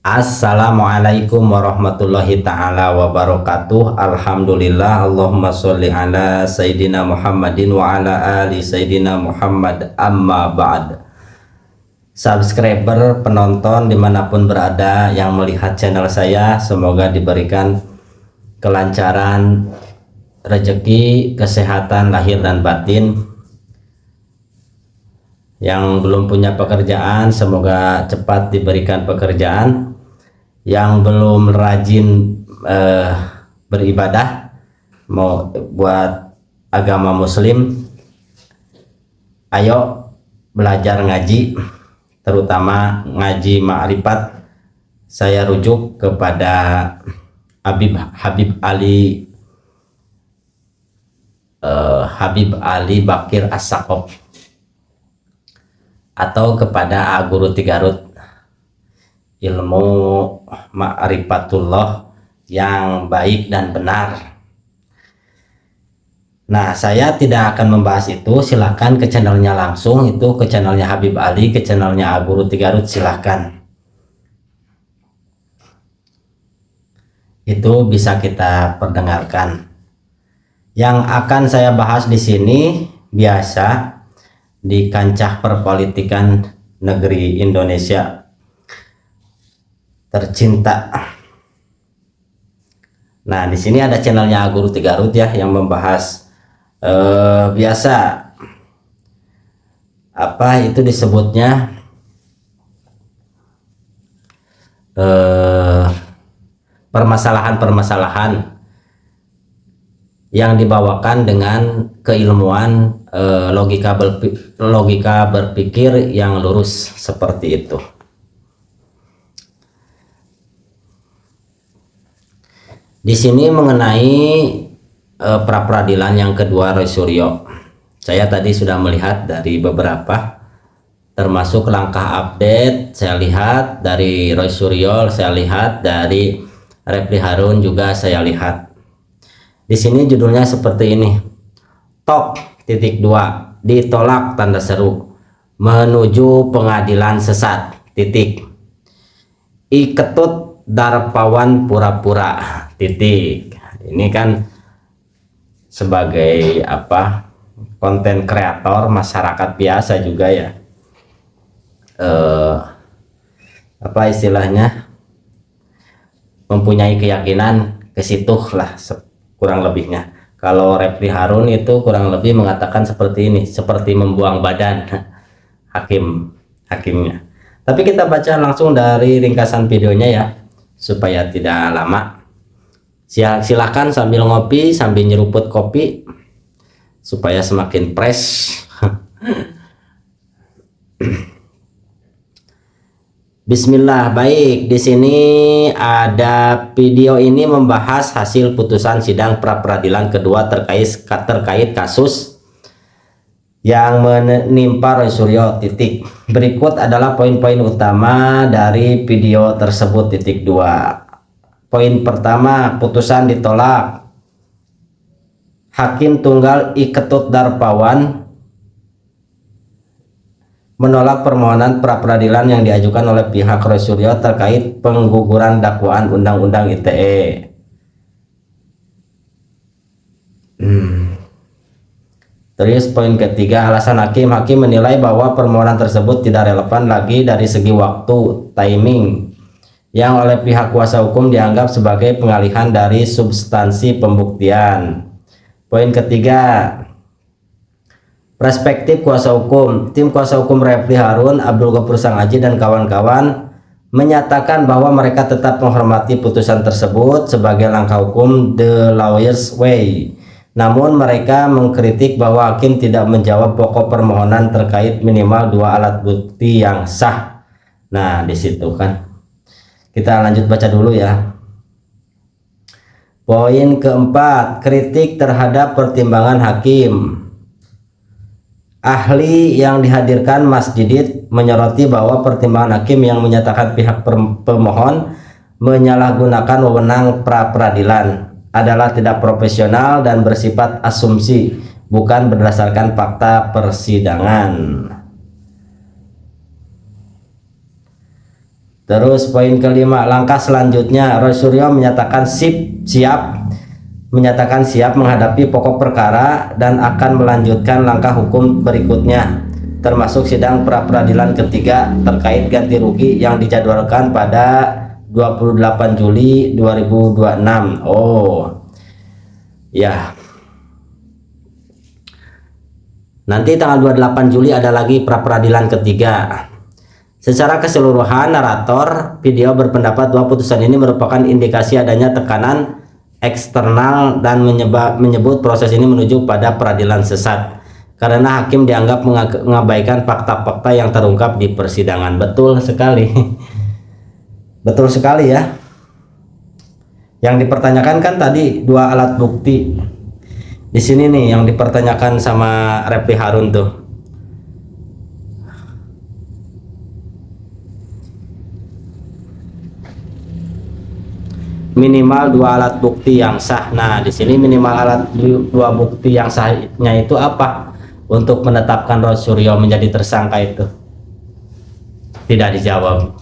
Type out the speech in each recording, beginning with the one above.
Assalamualaikum warahmatullahi ta'ala wabarakatuh. Alhamdulillah. Allahumma sholli ala Sayyidina Muhammadin wa ala ali Sayyidina Muhammad, amma ba'd. Subscriber, penonton dimanapun berada yang melihat channel saya, semoga diberikan kelancaran rezeki, kesehatan lahir dan batin. Yang belum punya pekerjaan, semoga cepat diberikan pekerjaan. Yang belum rajin beribadah, mau buat agama muslim, ayo belajar ngaji, terutama ngaji ma'rifat. Saya rujuk kepada Habib Ali Bakir As-Sakop, atau kepada Guru Tigarut, ilmu ma'rifatullah yang baik dan benar. Nah, saya tidak akan membahas itu, silahkan ke channelnya langsung, itu ke channelnya Habib Ali, ke channelnya Guru Tigarut, silahkan. Itu bisa kita perdengarkan. Yang akan saya bahas di sini biasa di kancah perpolitikan negeri Indonesia tercinta. Nah, di sini ada channelnya Guru Tigarut ya, yang membahas biasa apa itu disebutnya permasalahan-permasalahan yang dibawakan dengan keilmuan, logika berpikir yang lurus, seperti itu. Di sini mengenai pra peradilan yang kedua Roy Suryo, saya tadi sudah melihat dari beberapa, termasuk langkah update saya lihat dari Roy Suryo, saya lihat dari Refli Harun juga saya lihat. Di sini judulnya seperti ini, TOP .2 ditolak tanda seru menuju pengadilan sesat titik, Iketut Darpawan pura-pura titik. Ini kan sebagai apa, konten kreator masyarakat biasa juga ya, apa istilahnya, mempunyai keyakinan ke situ lah kurang lebihnya. Kalau Refli Harun itu kurang lebih mengatakan seperti ini, seperti membuang badan hakimnya. Tapi kita baca langsung dari ringkasan videonya ya, supaya tidak lama. Silakan sambil ngopi, sambil nyeruput kopi, supaya semakin fresh. Bismillah. Baik, di sini ada video ini membahas hasil putusan sidang pra peradilan kedua terkait kasus yang menimpa Roy Suryo titik. Berikut adalah poin-poin utama dari video tersebut titik 2. Poin pertama, putusan ditolak. Hakim Tunggal Iketut Darpawan menolak permohonan pra peradilan yang diajukan oleh pihak Roy Suryo terkait pengguguran dakwaan Undang-Undang ITE. Terus poin ketiga, alasan hakim menilai bahwa permohonan tersebut tidak relevan lagi dari segi waktu, timing, yang oleh pihak kuasa hukum dianggap sebagai pengalihan dari substansi pembuktian. Poin ketiga, perspektif kuasa hukum. Tim kuasa hukum Refli Harun, Abdul Ghafur Sangaji dan kawan-kawan menyatakan bahwa mereka tetap menghormati putusan tersebut sebagai langkah hukum the lawyer's way. Namun mereka mengkritik bahwa hakim tidak menjawab pokok permohonan terkait minimal 2 alat bukti yang sah. Nah, di situ kan. Kita lanjut baca dulu ya. Poin keempat, kritik terhadap pertimbangan hakim. Ahli yang dihadirkan Mas Didit menyoroti bahwa pertimbangan hakim yang menyatakan pihak pemohon menyalahgunakan wewenang pra peradilan adalah tidak profesional dan bersifat asumsi, bukan berdasarkan fakta persidangan. Terus poin kelima, langkah selanjutnya Roy Suryo menyatakan siap menghadapi pokok perkara dan akan melanjutkan langkah hukum berikutnya, termasuk sidang pra peradilan ketiga terkait ganti rugi yang dijadwalkan pada 28 Juli 2026. Oh ya, nanti tanggal 28 Juli ada lagi pra peradilan ketiga. Secara keseluruhan, narator video berpendapat bahwa putusan ini merupakan indikasi adanya tekanan eksternal dan menyebut proses ini menuju pada peradilan sesat karena hakim dianggap mengabaikan fakta-fakta yang terungkap di persidangan. Betul sekali. Betul sekali ya. Yang dipertanyakan kan tadi dua alat bukti. Di sini nih yang dipertanyakan sama Refli Harun tuh. Minimal dua alat bukti yang sah. Nah, di sini minimal dua bukti yang sahnya itu apa? Untuk menetapkan Roy Suryo menjadi tersangka itu tidak dijawab.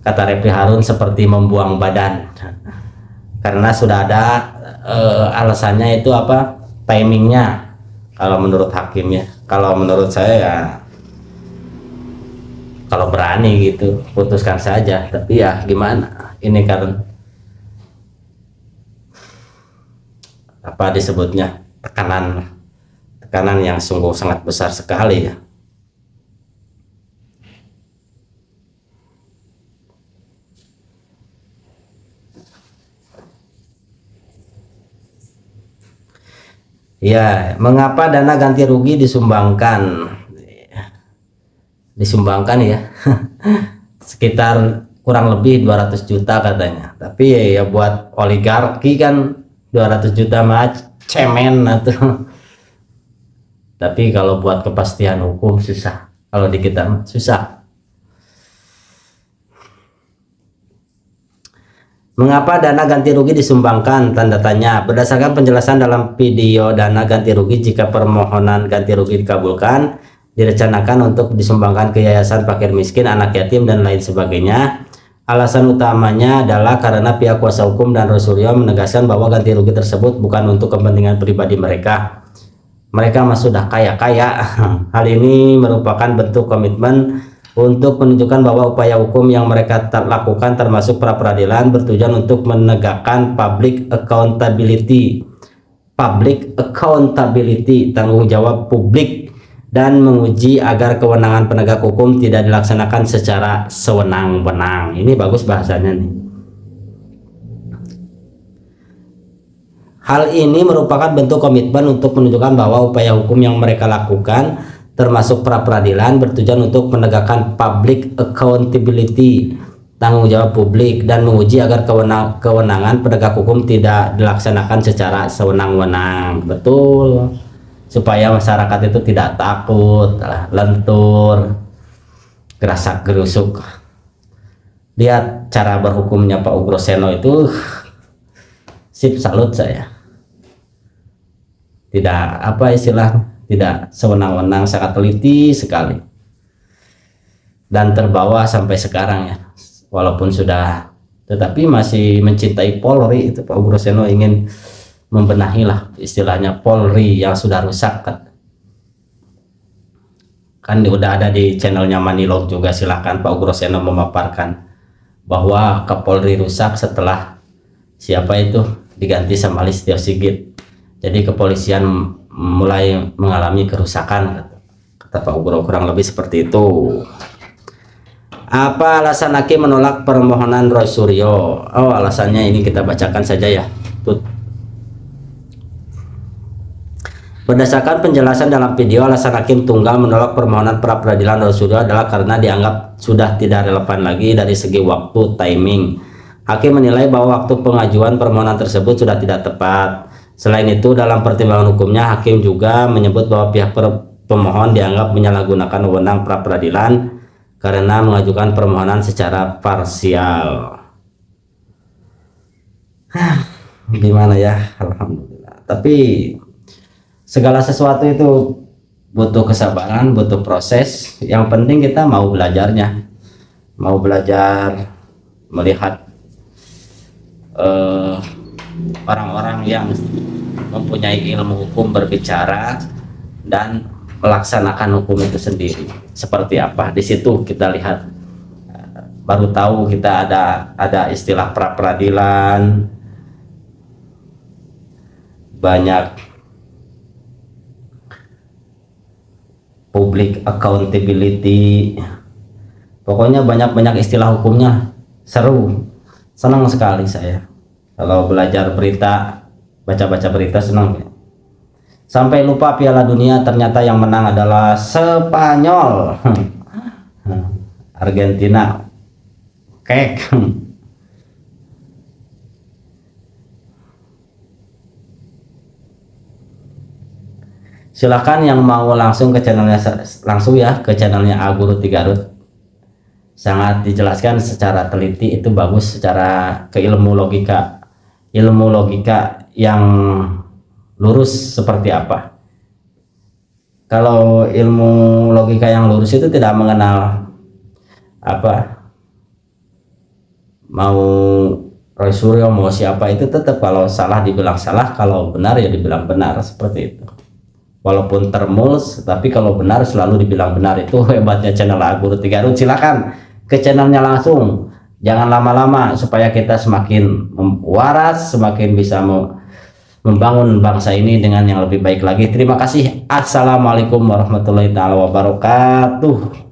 Kata Refli Harun seperti membuang badan karena sudah ada alasannya itu apa, timingnya kalau menurut hakimnya. Kalau menurut saya ya kalau berani gitu putuskan saja, tapi ya gimana ini kan apa disebutnya tekanan yang sungguh sangat besar sekali ya. Ya, mengapa dana ganti rugi disumbangkan? Disumbangkan ya. Sekitar kurang lebih 200 juta katanya. Tapi ya buat oligarki kan 200 juta mah cemen atau. Tapi kalau buat kepastian hukum susah. Kalau di kita susah. Mengapa dana ganti rugi disumbangkan? Tanda tanya. Berdasarkan penjelasan dalam video dana ganti rugi, jika permohonan ganti rugi dikabulkan, direncanakan untuk disumbangkan ke yayasan fakir miskin, anak yatim, dan lain sebagainya. Alasan utamanya adalah karena pihak kuasa hukum dan Roy Suryo menegaskan bahwa ganti rugi tersebut bukan untuk kepentingan pribadi mereka. Mereka mah sudah kaya-kaya. Hal ini merupakan bentuk komitmen untuk menunjukkan bahwa upaya hukum yang mereka lakukan termasuk pra peradilan bertujuan untuk menegakkan public accountability, tanggung jawab publik, dan menguji agar kewenangan penegak hukum tidak dilaksanakan secara sewenang-wenang. Ini bagus bahasanya nih. Hal ini merupakan bentuk komitmen untuk menunjukkan bahwa upaya hukum yang mereka lakukan termasuk pra peradilan bertujuan untuk menegakkan public accountability, tanggung jawab publik, dan menguji agar kewenangan penegak hukum tidak dilaksanakan secara sewenang-wenang. Betul, supaya masyarakat itu tidak takut, lentur, gerasak gerusuk. Lihat cara berhukumnya Pak Ugroseno itu, sip, salut saya. Tidak apa istilah, tidak sewenang-wenang, sangat teliti sekali, dan terbawa sampai sekarang ya, walaupun sudah, tetapi masih mencintai Polri. Itu Pak Ugroseno ingin membenahi lah istilahnya Polri yang sudah rusak kan udah ada di channelnya Manilog juga. Silahkan Pak Ugroseno memaparkan bahwa Kapolri rusak setelah siapa itu diganti sama Listio Sigit, jadi kepolisian mulai mengalami kerusakan, kata Pak Ugro, kurang lebih seperti itu. Apa alasan hakim menolak permohonan Roy Suryo? Oh, alasannya ini kita bacakan saja ya. Berdasarkan penjelasan dalam video, alasan hakim tunggal menolak permohonan pra peradilan Roy Suryo adalah karena dianggap sudah tidak relevan lagi dari segi waktu timing. Hakim menilai bahwa waktu pengajuan permohonan tersebut sudah tidak tepat. Selain itu, dalam pertimbangan hukumnya, hakim juga menyebut bahwa pihak pemohon dianggap menyalahgunakan wewenang pra peradilan karena mengajukan permohonan secara parsial. Gimana ya, alhamdulillah. Tapi segala sesuatu itu butuh kesabaran, butuh proses. Yang penting kita mau belajarnya. mau belajar melihat orang-orang yang mempunyai ilmu hukum berbicara dan melaksanakan hukum itu sendiri seperti apa. Di situ kita lihat, baru tahu kita ada istilah pra peradilan, banyak public accountability, pokoknya banyak istilah hukumnya. Seru, senang sekali saya kalau belajar berita, baca-baca berita, senang. Sampai lupa Piala Dunia ternyata yang menang adalah Spanyol. Argentina kek. Silakan yang mau langsung ke channelnya, ke channelnya Aguru Tigarut. Sangat dijelaskan secara teliti, itu bagus secara ilmu logika yang lurus seperti apa. Kalau ilmu logika yang lurus itu tidak mengenal apa mau Roy Suryo mau siapa, itu tetap kalau salah dibilang salah, kalau benar ya dibilang benar, seperti itu. Walaupun termuls, tapi kalau benar selalu dibilang benar. Itu hebatnya channel Aguru Tigarut. Silakan ke channelnya langsung, jangan lama-lama, supaya kita semakin waras, semakin bisa membangun bangsa ini dengan yang lebih baik lagi. Terima kasih. Assalamualaikum warahmatullahi wabarakatuh.